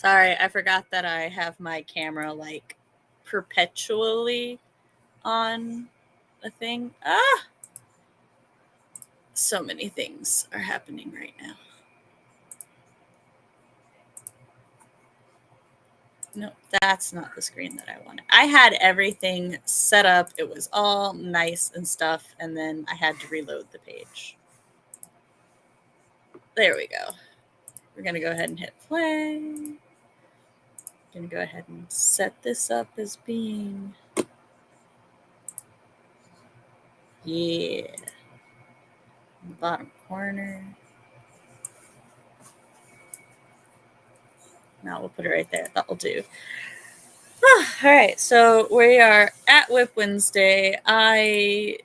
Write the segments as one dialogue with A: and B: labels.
A: Sorry, I forgot that I have my camera like perpetually on a thing. So many things are happening right now. No, that's not the screen that I wanted. I had everything set up. It was all nice and stuff, and then I had to reload the page. There we go. We're going to go ahead and hit play. I'm going to go ahead and set this up as being... Yeah. Bottom corner. Now we'll put it right there. That'll do. All right, so we are at WIP Wednesday. I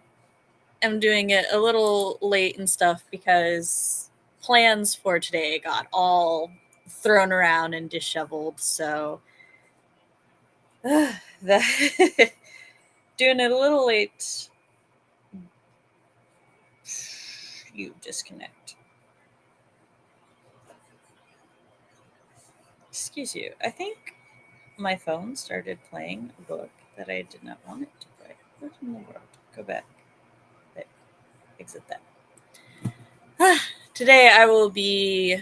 A: am doing it a little late and stuff because plans for today got all thrown around and disheveled. So doing it a little late. You disconnect. Excuse you. I think my phone started playing a book that I did not want it to play. What in the world? Go back. Okay. Exit that. Today I will be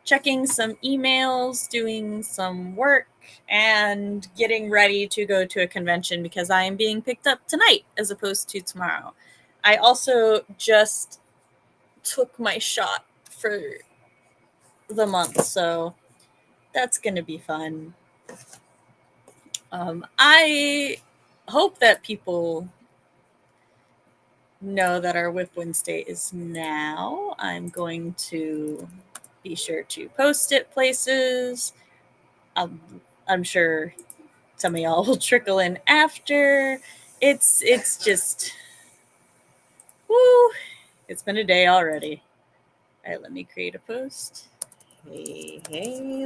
A: checking some emails, doing some work, and getting ready to go to a convention because I am being picked up tonight as opposed to tomorrow. I also just took my shot for the month, so that's going to be fun. I hope that people know that our WIP Wednesday is now. I'm going to be sure to post it places. I'm sure some of y'all will trickle in after. It's just, woo, it's been a day already. All right, let me create a post. Hey,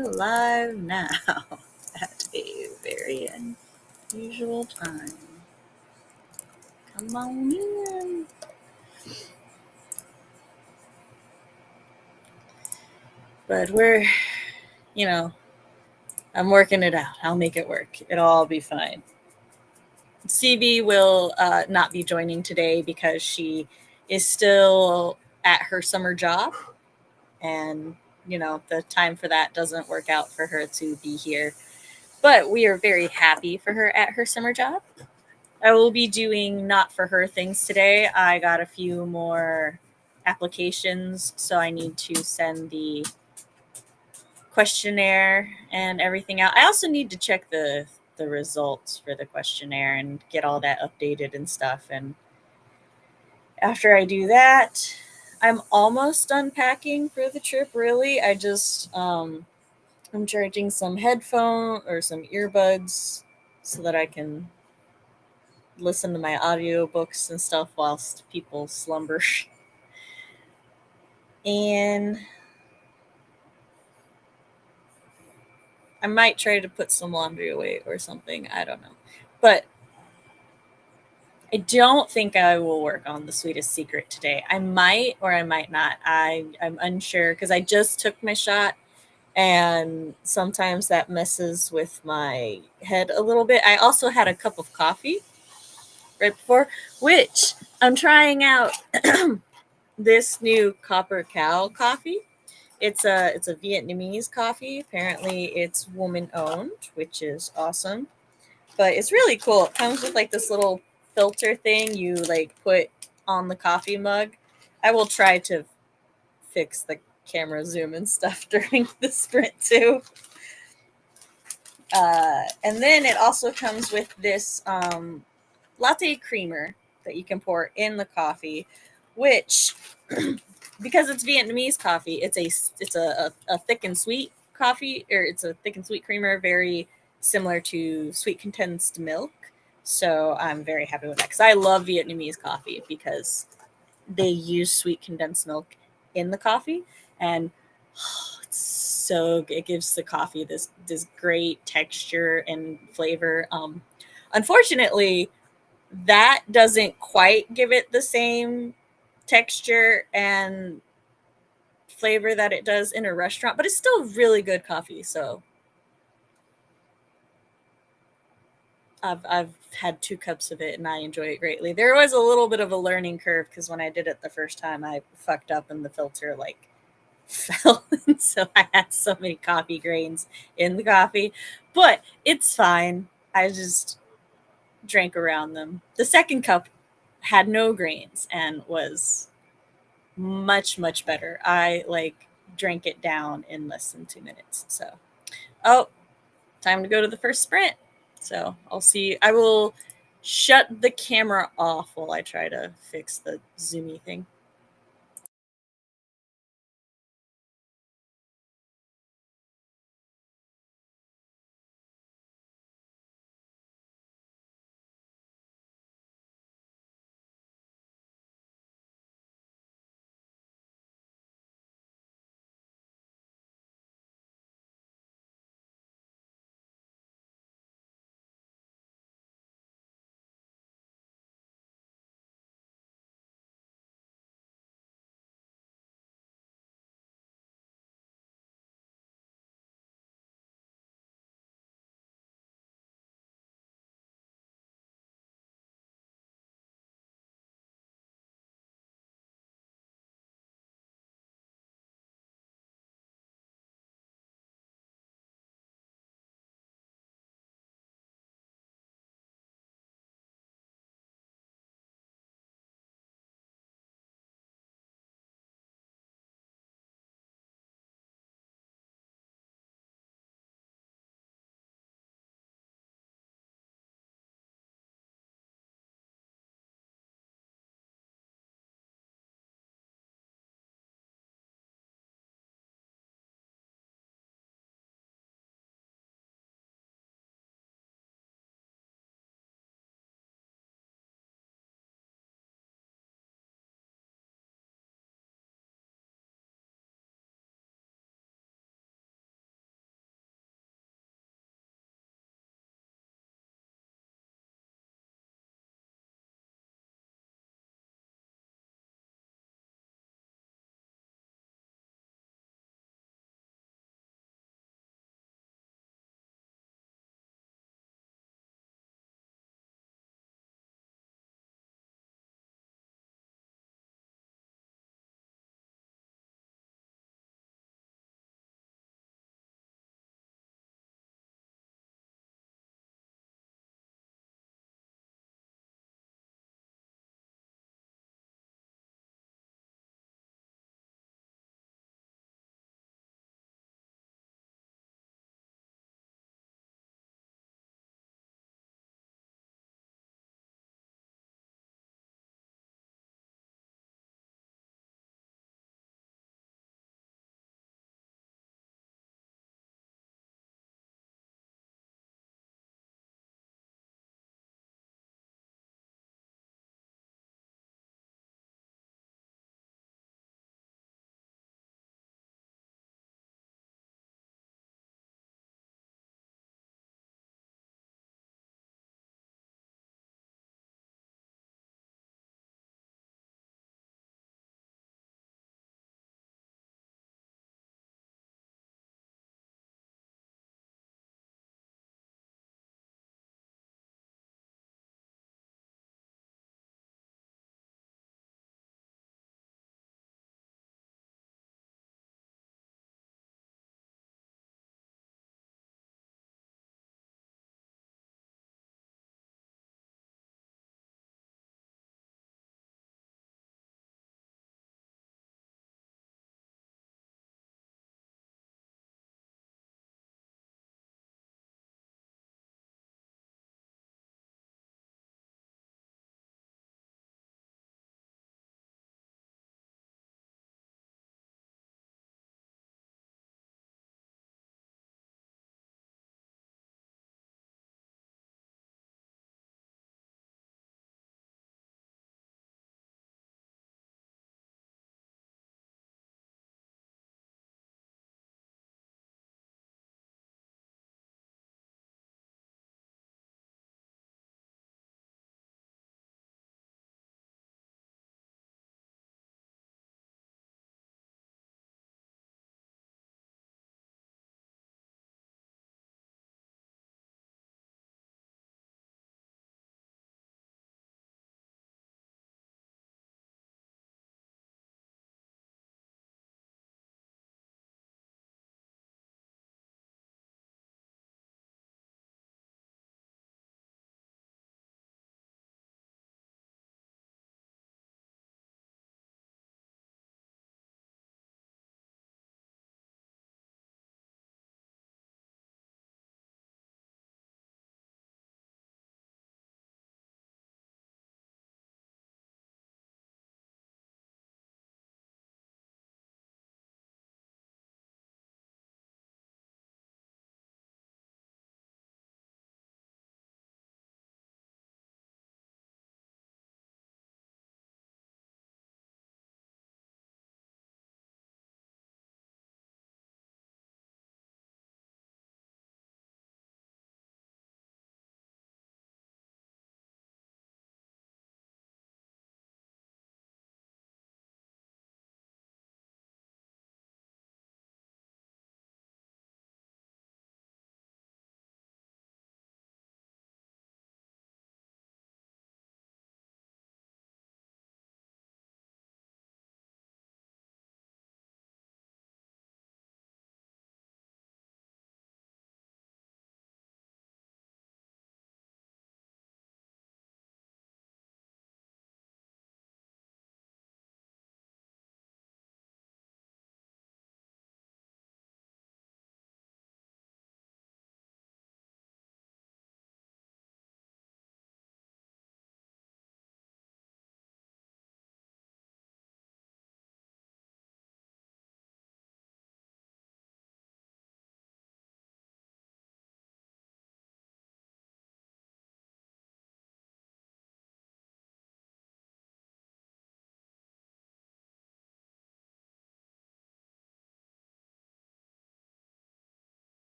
A: live now at a very unusual time. Come on in. But we're, I'm working it out. I'll make it work. It'll all be fine. CB will not be joining today because she is still at her summer job. And, the time for that doesn't work out for her to be here. But we are very happy for her at her summer job. I will be doing not for her things today. I got a few more applications, so I need to send the questionnaire and everything out. I also need to check the results for the questionnaire and get all that updated and stuff. And after I do that, I'm almost done packing for the trip, really. I just, I'm charging some headphone or some earbuds so that I can listen to my audiobooks and stuff whilst people slumber. And I might try to put some laundry away or something. I don't know. But I don't think I will work on the Sweetest Secret today. I might or I might not. I'm unsure because I just took my shot and sometimes that messes with my head a little bit. I also had a cup of coffee right before, which I'm trying out this new Copper Cow coffee. It's a Vietnamese coffee. Apparently it's woman owned, which is awesome. But it's really cool. It comes with like this little filter thing you like put on the coffee mug. I will try to fix the camera zoom and stuff during the sprint too. And then it also comes with this latte creamer that you can pour in the coffee, which because it's Vietnamese coffee, it's a thick and sweet coffee, or it's a thick and sweet creamer, very similar to sweet condensed milk. So I'm very happy with that because I love Vietnamese coffee because they use sweet condensed milk in the coffee, and it gives the coffee this great texture and flavor. Unfortunately, that doesn't quite give it the same texture and flavor that it does in a restaurant, but it's still really good coffee. So I've had 2 cups of it and I enjoy it greatly. There was a little bit of a learning curve because when I did it the first time, I fucked up and the filter like fell. So I had so many coffee grains in the coffee, but it's fine. I just drank around them. The second cup had no grains and was much, much better. I like drank it down in less than 2 minutes. So, oh, time to go to the first sprint. So I'll see. I will shut the camera off while I try to fix the zoomy thing.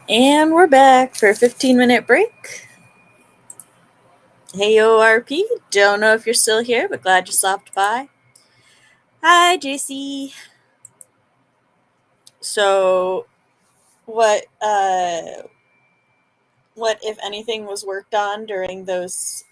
A: And we're back for a 15-minute break. Hey, ORP. Don't know if you're still here, but glad you stopped by. Hi, JC. So, what if anything was worked on during those?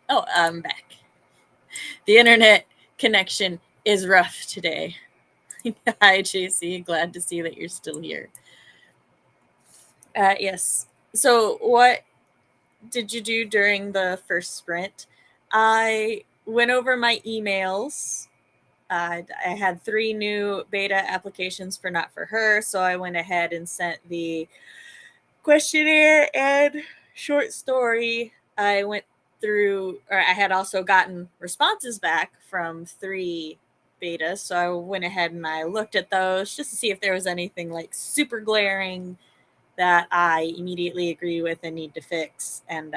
A: Oh, I'm back. The internet connection is rough today. Hi, JC. Glad to see that you're still here. Yes. So, what did you do during the first sprint? I went over my emails. I had 3 new beta applications for Not For Her, so I went ahead and sent the questionnaire and short story. I went through, or I had also gotten responses back from 3 betas, so I went ahead and I looked at those just to see if there was anything like super glaring that I immediately agree with and need to fix. And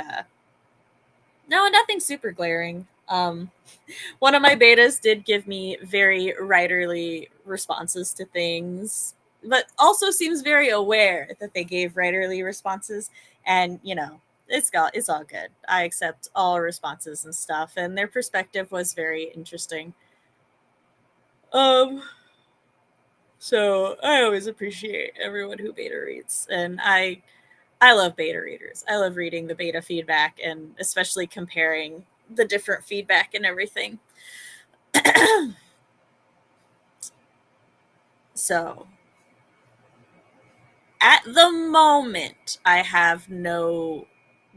A: no, nothing super glaring. One of my betas did give me very writerly responses to things, but also seems very aware that they gave writerly responses. And, it's all good. I accept all responses and stuff, and their perspective was very interesting. Um, so I always appreciate everyone who beta reads, and I love beta readers. I love reading the beta feedback and especially comparing the different feedback and everything. So, at the moment, I have no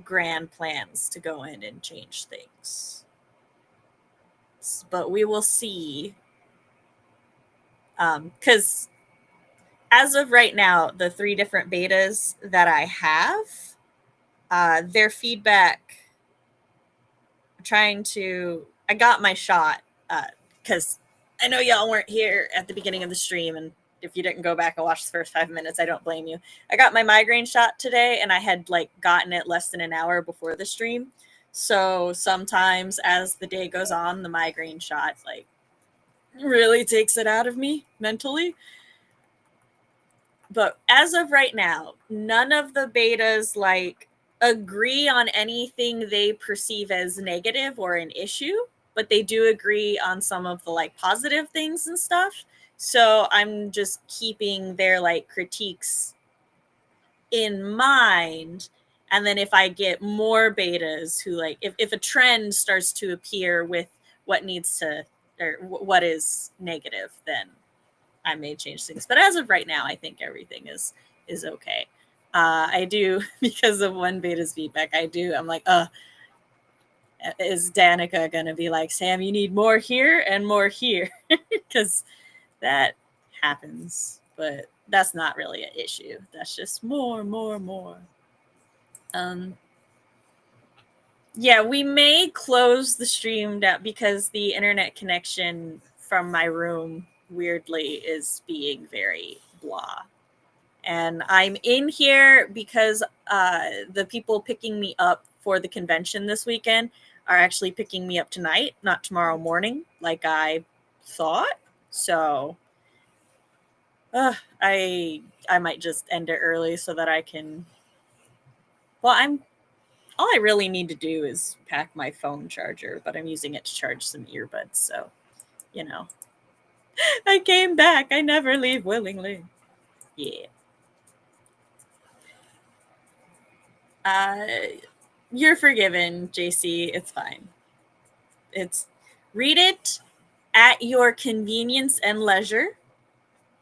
A: grand plans to go in and change things. But we will see. Because as of right now, the 3 different betas that I have, their feedback, I got my shot because I know y'all weren't here at the beginning of the stream, and if you didn't go back and watch the first 5 minutes, I don't blame you. I got my migraine shot today, and I had gotten it less than an hour before the stream. So sometimes as the day goes on, the migraine shot really takes it out of me mentally. But as of right now, none of the betas agree on anything they perceive as negative or an issue, but they do agree on some of the positive things and stuff. So I'm just keeping their critiques in mind. And then if I get more betas who if a trend starts to appear with what needs to or what is negative, then I may change things. But as of right now, I think everything is okay. I do, because of one beta's feedback, I'm like, is Danica going to be like, Sam, you need more here and more here? Because that happens. But that's not really an issue. That's just more. Yeah, we may close the stream down because the internet connection from my room weirdly is being very blah. And I'm in here because the people picking me up for the convention this weekend are actually picking me up tonight, not tomorrow morning, like I thought. So I might just end it early so that I can. Well, all I really need to do is pack my phone charger, but I'm using it to charge some earbuds. So, I came back. I never leave willingly. Yeah. Uh, you're forgiven, JC. It's fine. Read it at your convenience and leisure.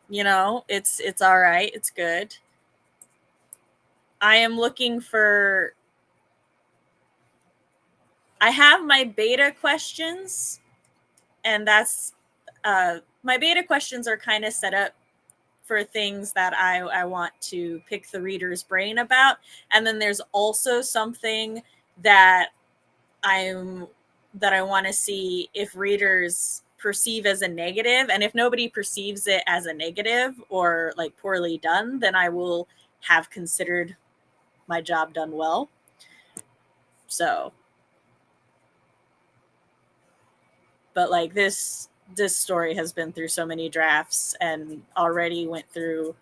A: It's all right. It's good. I am looking for. I have my beta questions, And that's my beta questions are kind of set up for things that I want to pick the reader's brain about. And then there's also something that I want to see if readers perceive as a negative. And if nobody perceives it as a negative or like poorly done, then I will have considered my job done well. So, but like this story has been through so many drafts and already went through,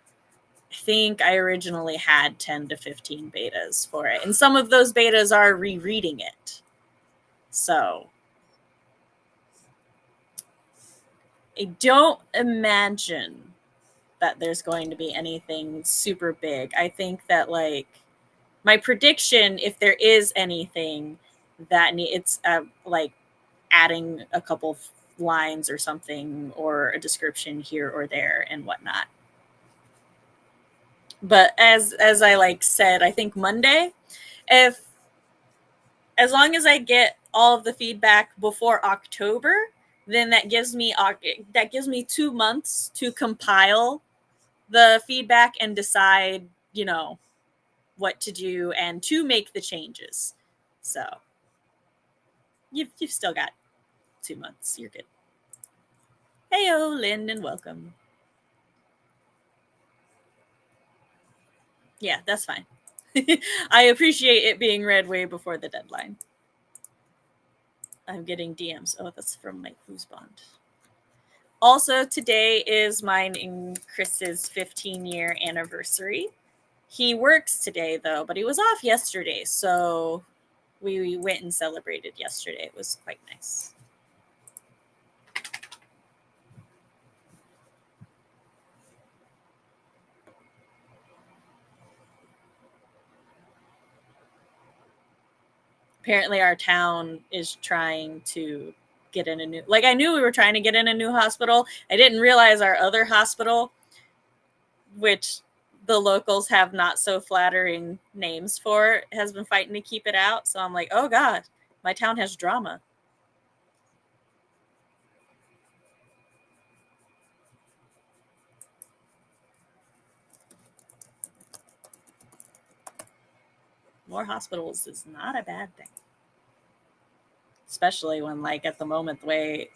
A: I think I originally had 10 to 15 betas for it. And some of those betas are rereading it. So I don't imagine that there's going to be anything super big. I think that like my prediction, if there is anything that it's like adding a couple lines or something or a description here or there and whatnot. But as I like said, I think Monday, if as long as I get all of the feedback before October, then that gives me 2 months to compile the feedback and decide, you know, what to do and to make the changes. So you've still got 2 months. You're good. Heyo, Lynn, and welcome. Yeah, that's fine. I appreciate it being read way before the deadline. I'm getting DMs. Oh, that's from my Who's Bond. Also, today is mine and Chris's 15-year anniversary. He works today, though, but he was off yesterday, so we went and celebrated yesterday. It was quite nice. Apparently our town is trying to get in a new, like I knew we were trying to get in a new hospital. I didn't realize our other hospital, which the locals have not so flattering names for, has been fighting to keep it out. So I'm like, oh God, my town has drama. More hospitals is not a bad thing. Especially when like at the moment the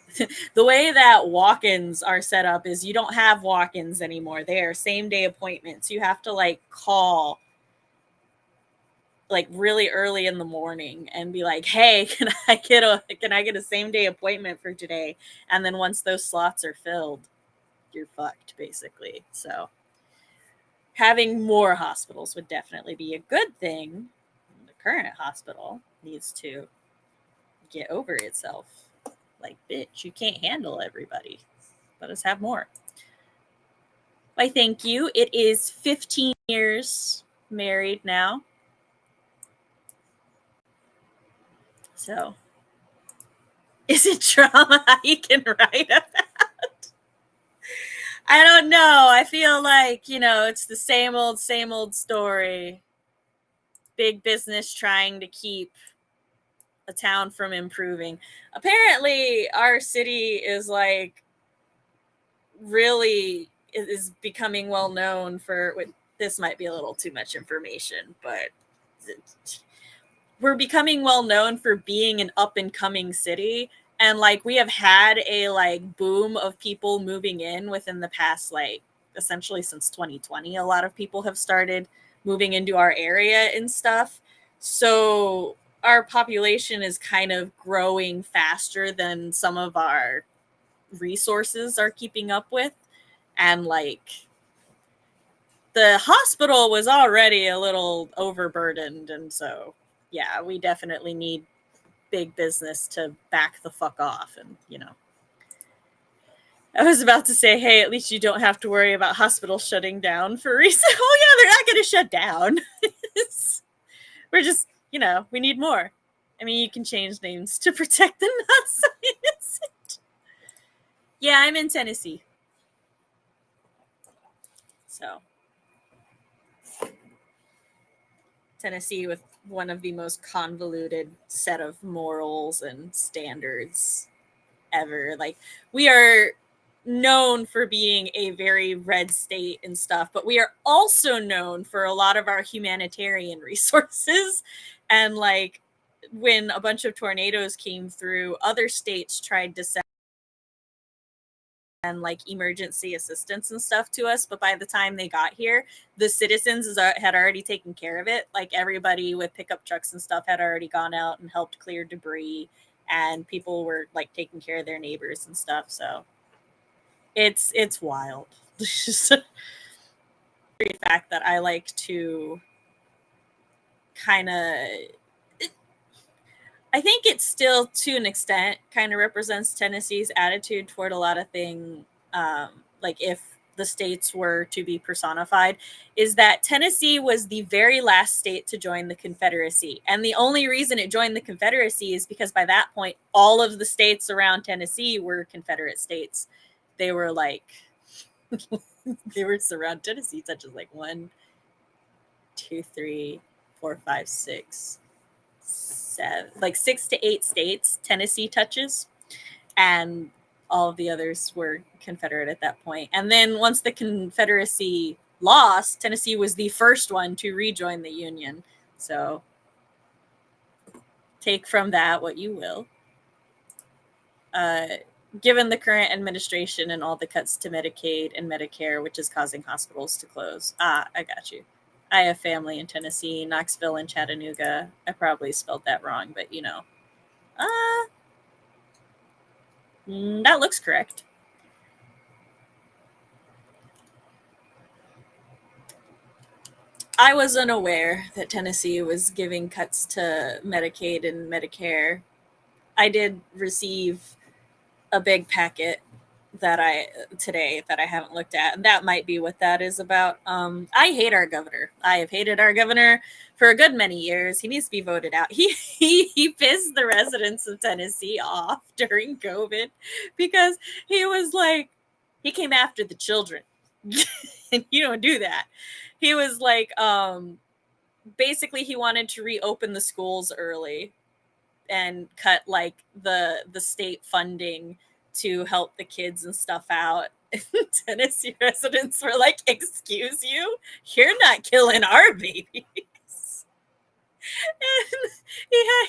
A: way that walk-ins are set up is you don't have walk-ins anymore. They are same day appointments. You have to like call like really early in the morning and be like, hey, can I get a same day appointment for today? And then once those slots are filled, you're fucked basically. So having more hospitals would definitely be a good thing. The current hospital needs to get over itself. Like, bitch, you can't handle everybody. Let us have more. Why, thank you. It is 15 years married now. So, is it drama you can write about? I don't know. I feel like, it's the same old story. Big business trying to keep a town from improving. Apparently, our city is like really is becoming well known for, this might be a little too much information, but we're becoming well known for being an up and coming city. And like we have had a like boom of people moving in within the past, like essentially since 2020. A lot of people have started moving into our area and stuff. So our population is kind of growing faster than some of our resources are keeping up with. And like the hospital was already a little overburdened. And so, yeah, we definitely need big business to back the fuck off. And, I was about to say, hey, at least you don't have to worry about hospitals shutting down for reason. Oh, yeah, they're not going to shut down. We're just, we need more. I mean, you can change names to protect the not so innocent. Yeah, I'm in Tennessee. So, Tennessee with one of the most convoluted set of morals and standards ever. Like, we are known for being a very red state and stuff, but we are also known for a lot of our humanitarian resources. And like, when a bunch of tornadoes came through, other states tried to send like emergency assistance and stuff to us, but by the time they got here, the citizens had already taken care of it. Like, everybody with pickup trucks and stuff had already gone out and helped clear debris, and people were like taking care of their neighbors and stuff. So it's wild. It's just the fact that I like to kind of, I think it still, to an extent, kind of represents Tennessee's attitude toward a lot of things. Like, if the states were to be personified, is that Tennessee was the very last state to join the Confederacy. And the only reason it joined the Confederacy is because by that point, all of the states around Tennessee were Confederate states. They were like, they were surround Tennessee touches like 1, 2, 3, 4, 5, 6, 7, like 6 to 8 states Tennessee touches, and all of the others were Confederate at that point. And then once the Confederacy lost, Tennessee was the first one to rejoin the Union. So take from that what you will. Given the current administration and all the cuts to Medicaid and Medicare, which is causing hospitals to close. I got you. I have family in Tennessee, Knoxville, and Chattanooga. I probably spelled that wrong, but you know. That looks correct. I was unaware that Tennessee was giving cuts to Medicaid and Medicare. I did receive a big packet today that I haven't looked at, and that might be what that is about. I hate our governor. I have hated our governor for a good many years. He needs to be voted out. He pissed the residents of Tennessee off during COVID because he was like, he came after the children. And you don't do that. He was like, basically he wanted to reopen the schools early and cut like the state funding to help the kids and stuff out. Tennessee residents were like, excuse you? You're not killing our babies. And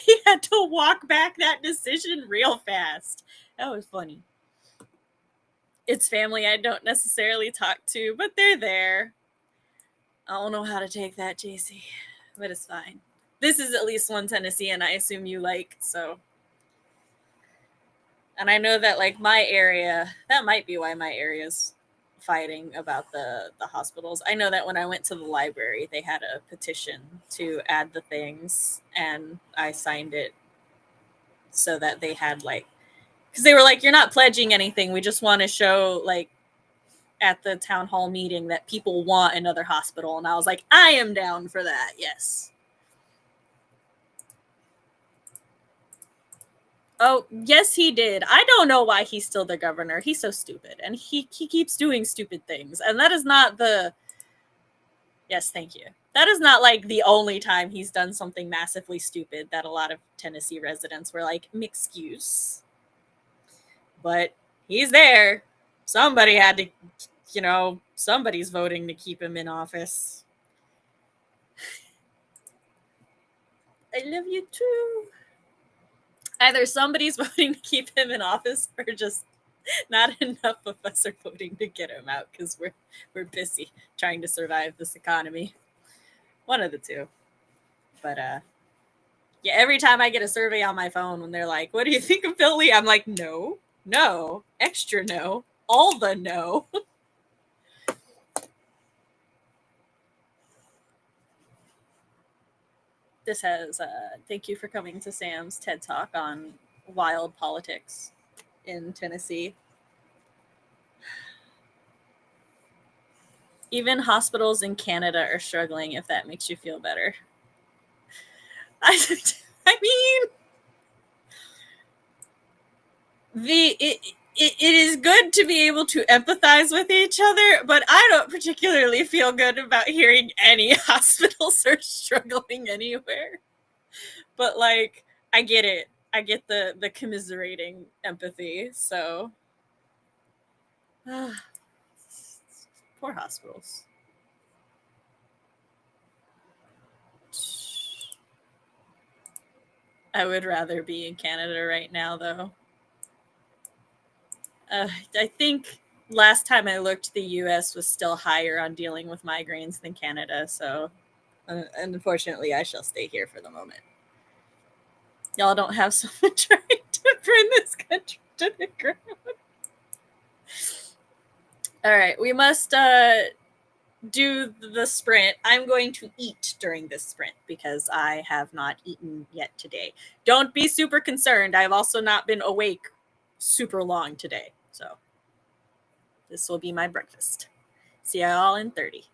A: he had to walk back that decision real fast. That was funny. It's family I don't necessarily talk to, but they're there. I don't know how to take that, JC, but it's fine. This is at least one Tennessean I assume you like, so. And I know that like my area, that might be why my area's fighting about the hospitals. I know that when I went to the library, they had a petition to add the things, and I signed it so that they had like, because they were like, you're not pledging anything. We just want to show like at the town hall meeting that people want another hospital. And I was like, I am down for that. Yes. Oh, yes, he did. I don't know why he's still the governor. He's so stupid. And he keeps doing stupid things. And that is not the... Yes, thank you. That is not like the only time he's done something massively stupid that a lot of Tennessee residents were like, excuse. But he's there. Somebody had to, you know, somebody's voting to keep him in office. I love you too. Either somebody's voting to keep him in office or just not enough of us are voting to get him out because we're busy trying to survive this economy. One of the two. But yeah, every time I get a survey on my phone when they're like, what do you think of Bill Lee? I'm like, no, extra no, all the no. This has, thank you for coming to Sam's TED Talk on wild politics in Tennessee. Even hospitals in Canada are struggling, if that makes you feel better. I mean, it is good to be able to empathize with each other, but I don't particularly feel good about hearing any hospitals are struggling anywhere. But like, I get it. I get the commiserating empathy. So poor hospitals. I would rather be in Canada right now, though. I think last time I looked, the US was still higher on dealing with migraines than Canada. So unfortunately, I shall stay here for the moment. Y'all don't have someone trying to bring this country to the ground. All right, we must do the sprint. I'm going to eat during this sprint because I have not eaten yet today. Don't be super concerned. I've also not been awake super long today. So this will be my breakfast. See y'all in 30.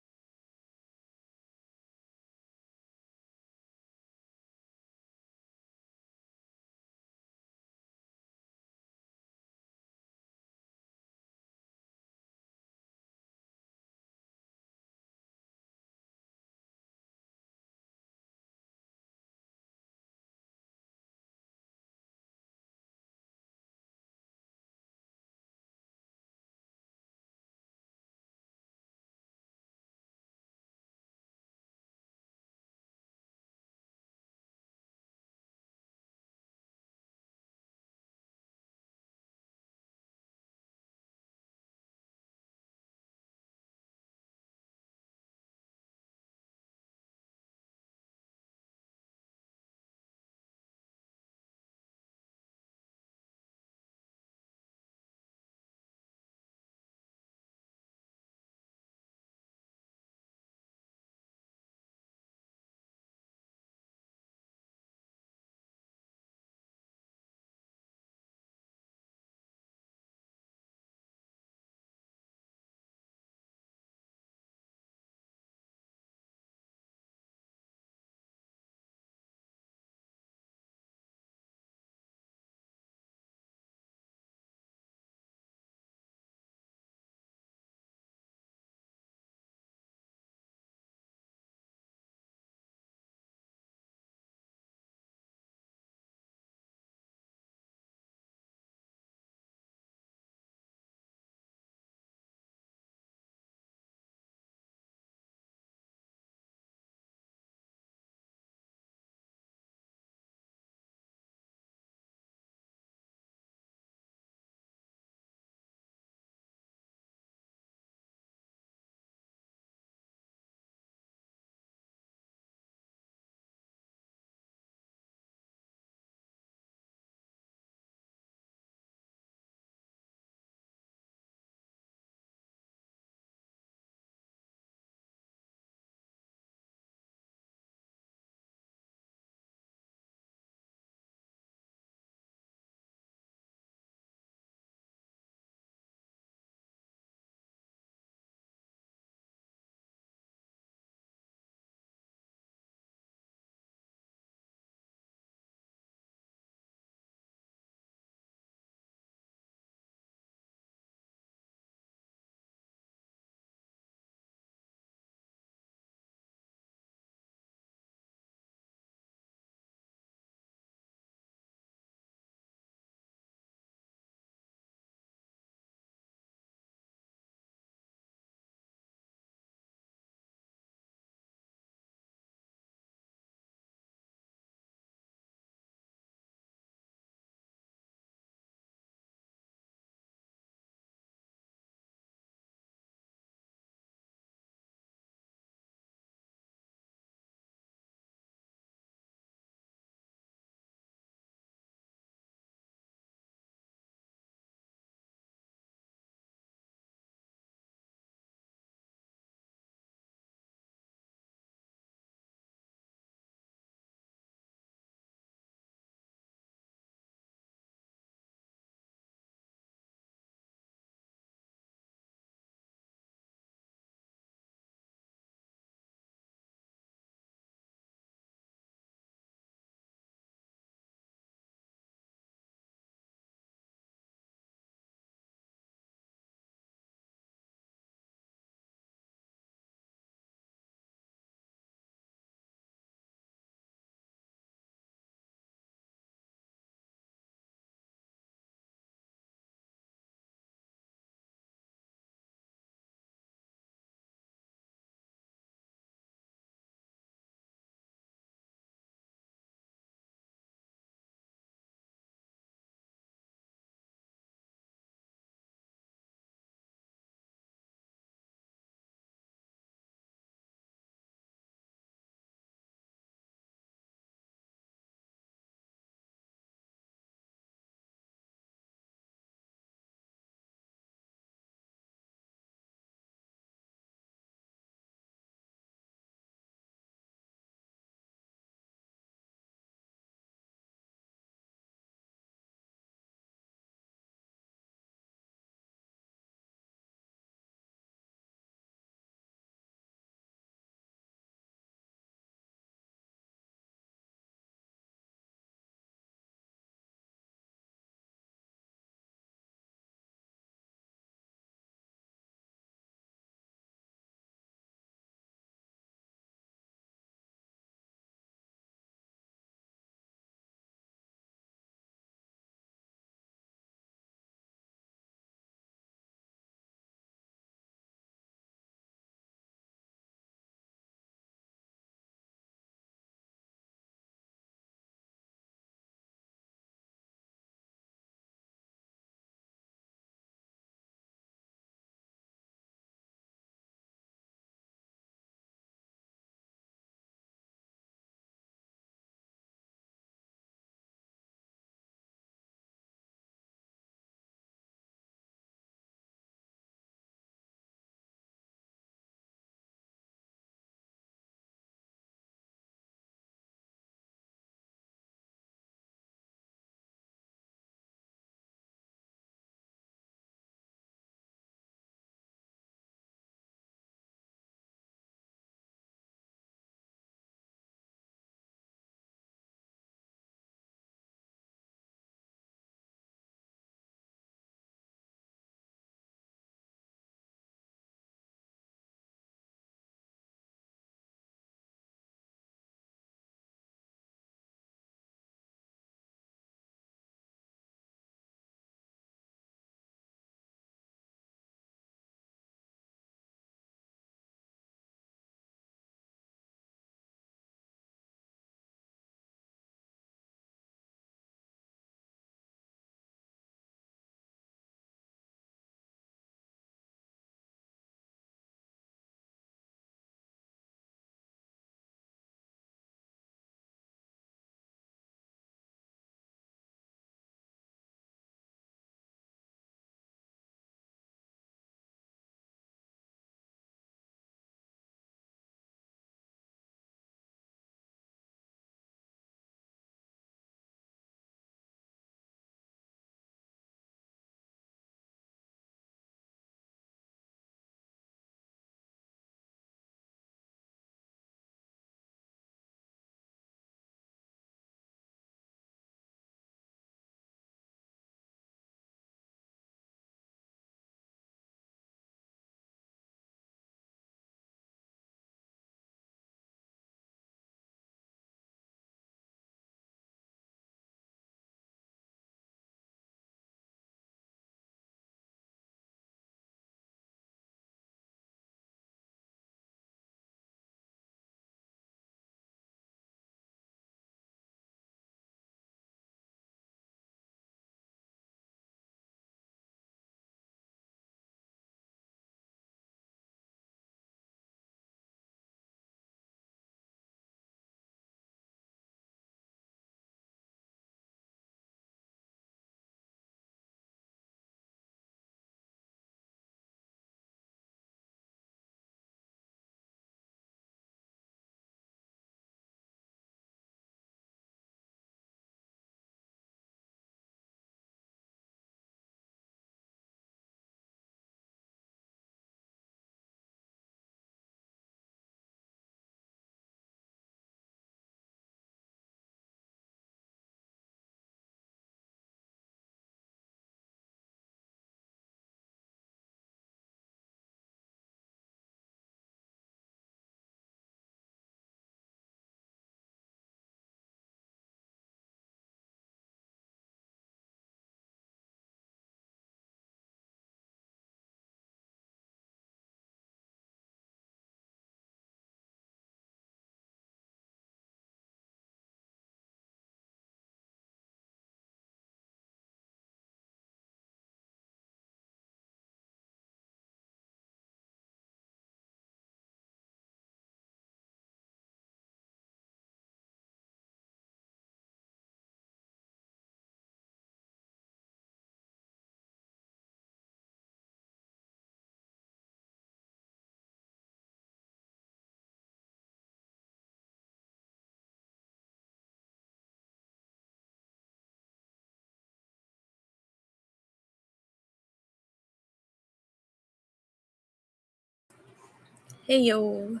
A: Hey yo.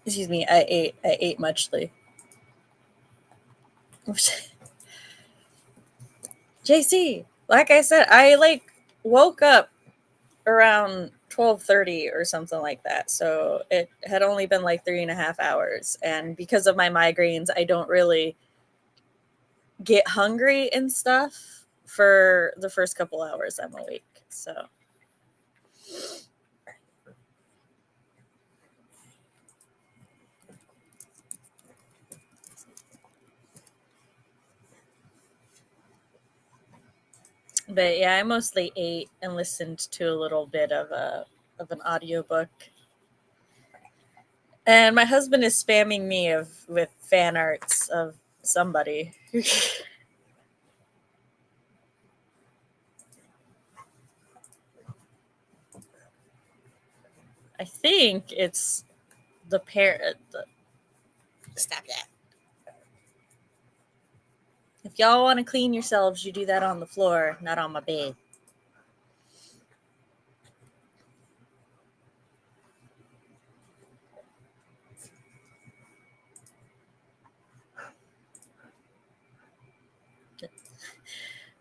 A: Excuse me, I ate muchly. JC, like I said, I woke up around 12:30 or something like that. So it had only been like 3.5 hours. And because of my migraines, I don't really get hungry and stuff for the first couple hours I'm awake. So but yeah, I mostly ate and listened to a little bit of an audiobook. And my husband is spamming me with fan arts of somebody. I think it's the parent. Stop that. If y'all want to clean yourselves, you do that on the floor, not on my bed.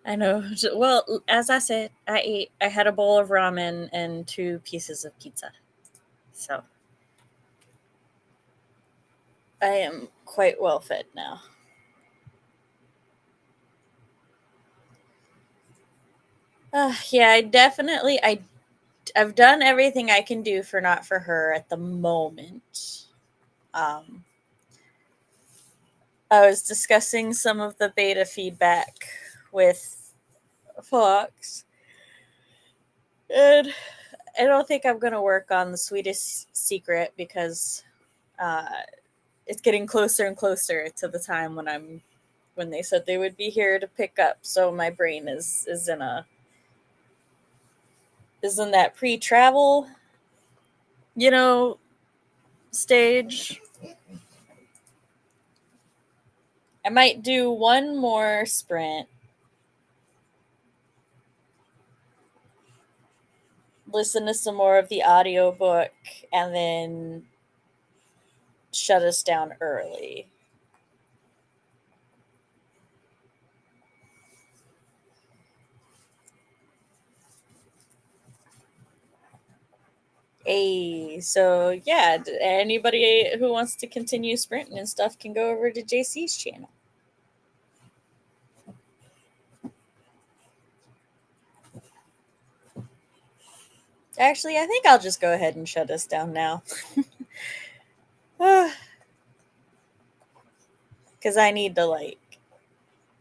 A: I know. Well, as I said, I had a bowl of ramen and 2 pieces of pizza. So I am quite well fed now. Yeah, I've done everything I can do for Not For Her at the moment. Um, I was discussing some of the beta feedback with Fox, and I don't think I'm going to work on the Sweetest Secret because uh, it's getting closer and closer to the time when they said they would be here to pick up. So my brain is in that pre-travel, you know, stage. I might do one more sprint, listen to some more of the audiobook, and then shut us down early. Hey, so yeah, anybody who wants to continue sprinting and stuff can go over to JC's channel. Actually, I think I'll just go ahead and shut us down now. Because I need to,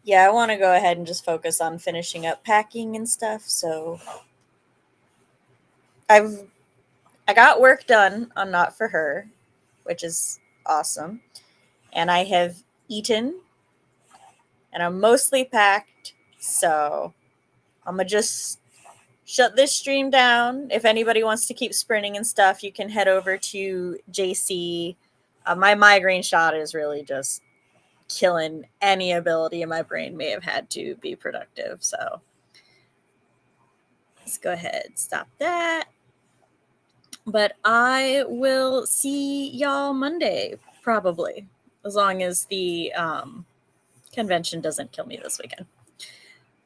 A: yeah, I want to go ahead and just focus on finishing up packing and stuff. So I got work done on Not For Her, which is awesome. And I have eaten and I'm mostly packed. So I'm going to just shut this stream down. If anybody wants to keep sprinting and stuff, you can head over to JC. My migraine shot is really just killing any ability in my brain may have had to be productive. So let's go ahead, stop that. But I will see y'all Monday, probably, as long as the convention doesn't kill me this weekend.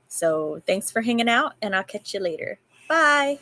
A: So thanks for hanging out, and I'll catch you later. Bye.